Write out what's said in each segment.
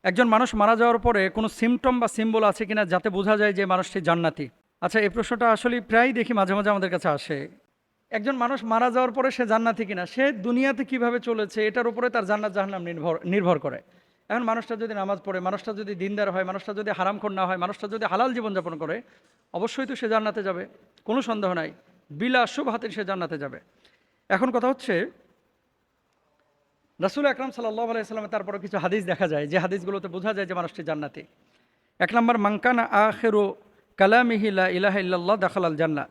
একজন মানুষ মারা যাওয়ার পরে কোনো সিমটম বা সিম্বল আছে কিনা যাতে বোঝা যায় যে মানুষটি জান্নাতি? আচ্ছা, এই প্রশ্নটা আসলে প্রায়ই দেখি, মাঝে মাঝে আমাদের কাছে আসে। একজন মানুষ মারা যাওয়ার পরে সে জান্নাতি কিনা, সে দুনিয়াতে কিভাবে চলেছে এটার উপরে তার জান্নাত জাহান্নাম নির্ভর নির্ভর করে। এখন মানুষটা যদি নামাজ পড়ে, মানুষটা যদি দিনদার হয়, মানুষটা যদি হারামখোর না হয়, মানুষটা যদি হালাল জীবনযাপন করে, অবশ্যই তো সে জান্নাতে যাবে, কোনো সন্দেহ নাই। বিলা শুবহাতে সে জান্নাতে যাবে। এখন কথা হচ্ছে, রাসূল আকরাম সাল্লাল্লাহু আলাইহি সাল্লামের তারপরে কিছু হাদিস দেখা যায়, যে হাদিসগুলোতে বোঝা যায় যে মানুষটি জান্নাতি। এক নম্বর, মানকানা আখিরু কালামিহি লা ইলাহা ইল্লাল্লাহ দাখালাল জান্নাহ।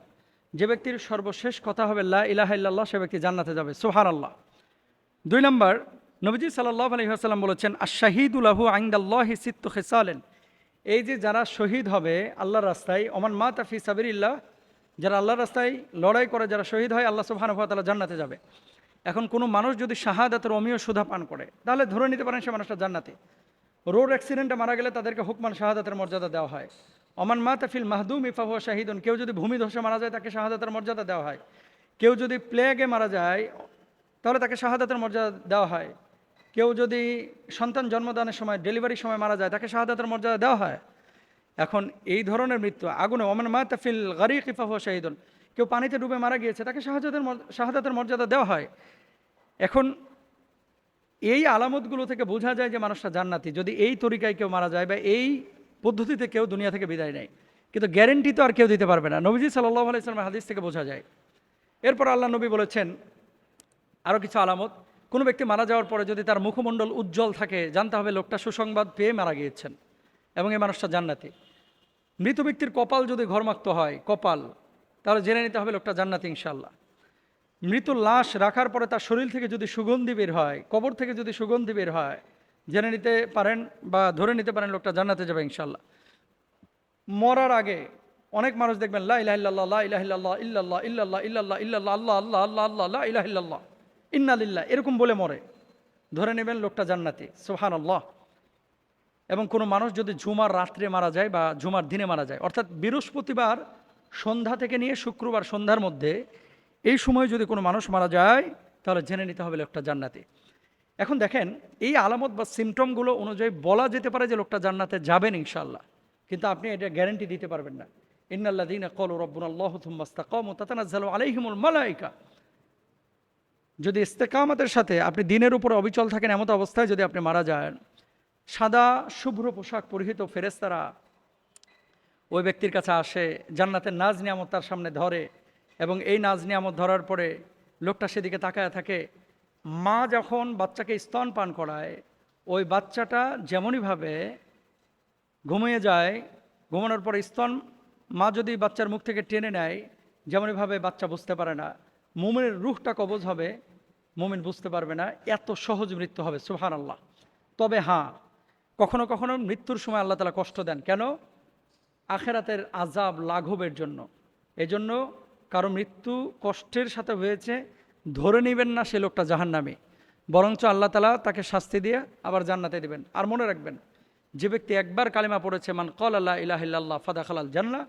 যে ব্যক্তির সর্বশেষ কথা হবে লা ইলাহা ইল্লাল্লাহ, সে ব্যক্তি জান্নাতে যাবে, সুবহানাল্লাহ। দুই নম্বর, নবীজি সাল্লাল্লাহু আলাইহি ওয়াসাল্লাম বলেছেন, আশ-শাহীদু লাহু ইনদাল্লাহি সিত্তু খিসালিন। এই যে যারা শহীদ হবে আল্লাহর রাস্তায়, ওমান মাতা ফি সাবিলিল্লাহ, যারা আল্লাহর রাস্তায় লড়াই করে, যারা শহীদ হয়, আল্লাহ সুবহানাহু ওয়া তাআলা জান্নাতে যাবে। এখন কোনো মানুষ যদি শাহাদাতের অমীয় সুধা পান করে, তাহলে ধরে নিতে পারেন সে মানুষটা জান্নাতি। রোড অ্যাক্সিডেন্টে মারা গেলে তাদেরকে হুকমান শাহাদাতের মর্যাদা দেওয়া হয়। ওমান মাতা ফিল মাহদুমি ফাহুয়া শাহিদুন। কেউ যদি ভূমি ধসে মারা যায়, তাকে শাহাদাতের মর্যাদা দেওয়া হয়। কেউ যদি প্লেগে মারা যায়, তাহলে তাকে শাহাদাতের মর্যাদা দেওয়া হয়। কেউ যদি সন্তান জন্মদানের সময়, ডেলিভারির সময় মারা যায়, তাকে শাহাদাতের মর্যাদা দেওয়া হয়। এখন এই ধরনের মৃত্যু, আগুনে, ওমান মাতা ফিল গারিকি ফাহুয়া শাহিদুন, কেউ পানিতে ডুবে মারা গিয়েছে, তাকে শাহাদাতের মর্যাদা দেওয়া হয়। এখন এই আলামতগুলো থেকে বোঝা যায় যে মানুষটা জান্নাতি, যদি এই তরিকায় কেউ মারা যায় বা এই পদ্ধতিতে কেউ দুনিয়া থেকে বিদায় নেয়। কিন্তু গ্যারেন্টি তো আর কেউ দিতে পারবে না, নবীজি সাল্লাল্লাহু আলাইহি ওয়াসাল্লামের হাদিস থেকে বোঝা যায়। এরপর আল্লাহ নবী বলেছেন আরও কিছু আলামত। কোনো ব্যক্তি মারা যাওয়ার পরে যদি তার মুখমণ্ডল উজ্জ্বল থাকে, জানতে হবে লোকটা সুসংবাদ পেয়ে মারা গিয়েছেন এবং এই মানুষটা জান্নাতি। মৃত ব্যক্তির কপাল যদি ঘর্মাক্ত হয়, কপাল, তাহলে জেনে নিতে হবে লোকটা জান্নাতি ইনশাআল্লাহ। মৃত লাশ রাখার পরে তার শরীর থেকে যদি সুগন্ধি বের হয়, কবর থেকে যদি সুগন্ধি বের হয়, জেনে নিতে পারেন বা ধরে নিতে পারেন লোকটা জান্নাতে যাবে ইনশাআল্লাহ। মরার আগে অনেক মানুষ দেখবেন লা ইলাহা ইল্লাল্লাহ, লা ইলাহা ইল্লাল্লাহ, ইল্লাল্লাহ ইল্লাল্লাহ ইল্লাল্লাহ ইল্লাল্লাহ, আল্লাহ আল্লাহ আল্লাহ আল্লাহ, লা ইলাহা ইল্লাল্লাহ, ইন্না লিল্লাহ, এরকম বলে মরে, ধরে নেবেন লোকটা জান্নাতি, সুবহানাল্লাহ। এবং কোনো মানুষ যদি ঝুমার রাত্রে মারা যায় বা ঝুমার দিনে মারা যায়, অর্থাৎ বৃহস্পতিবার সন্ধ্যা থেকে নিয়ে শুক্রবার সন্ধ্যার মধ্যে, এই সময় যদি কোনো মানুষ মারা যায়, তাহলে জেনে নিতে হবে লোকটা জান্নাতি। এখন দেখেন, এই আলামত বা সিমটমগুলো অনুযায়ী বলা যেতে পারে যে লোকটা জান্নাতে যাবেন ইনশাআল্লাহ, কিন্তু আপনি এটা গ্যারান্টি দিতে পারবেন না। ইন্নাল্লাযীনা ক্বালু রাব্বুনাল্লাহু থুম্মা ইসতাকামু তাতানাজ্জালু আলাইহিমুল মালায়েকা। যদি ইস্তেকামতের সাথে আপনি দিনের উপরে অবিচল থাকেন, এমত অবস্থায় যদি আপনি মারা যান, সাদা শুভ্র পোশাক পরিহিত ফেরেশতারা ওই ব্যক্তির কাছে আসে, জান্নাতের নাজ নিয়ামত তার সামনে ধরে, এবং এই নাজ নিয়ামত ধরার পরে লোকটা সেদিকে তাকায় থাকে। মা যখন বাচ্চাকে স্তন পান করায়, ওই বাচ্চাটা যেমনইভাবে ঘুমিয়ে যায়, ঘুমানোর পরে স্তন মা যদি বাচ্চার মুখ থেকে টেনে নেয়, যেমনইভাবে বাচ্চা বুঝতে পারে না, মুমিনের রূহটা কবজ হবে, মুমিন বুঝতে পারবে না, এত সহজ মৃত্যু হবে, সুবহানাল্লাহ। তবে হ্যাঁ, কখনো কখনো মৃত্যুর সময় আল্লাহ তাআলা কষ্ট দেন, কেন? আখেরাতের আযাব লাঘবের জন্য। এজন্য কারো মৃত্যু কষ্টের সাথে হয়েছে, ধরে নেবেন না সে লোকটা জাহান্নামী, বরঞ্চ আল্লাহ তাআলা তাকে শাস্তি দিয়ে আবার জান্নাতে দিবেন। আর মনে রাখবেন, যে ব্যক্তি একবার কালিমা পড়েছে, মান ক্বালা লা ইলাহা ইল্লাল্লাহ ফাদাখালাল জান্নাহ,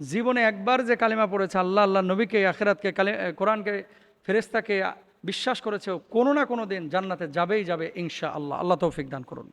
জীবনে একবার যে কালিমা পড়েছে, আল্লাহ, আল্লাহ নবীকে, আখিরাতকে, কোরআনকে, ফেরেশতাকে বিশ্বাস করেছে, কোনো না কোনো দিন জান্নাতে যাবেই যাবে ইনশাআল্লাহ। আল্লাহ তৌফিক দান করুন।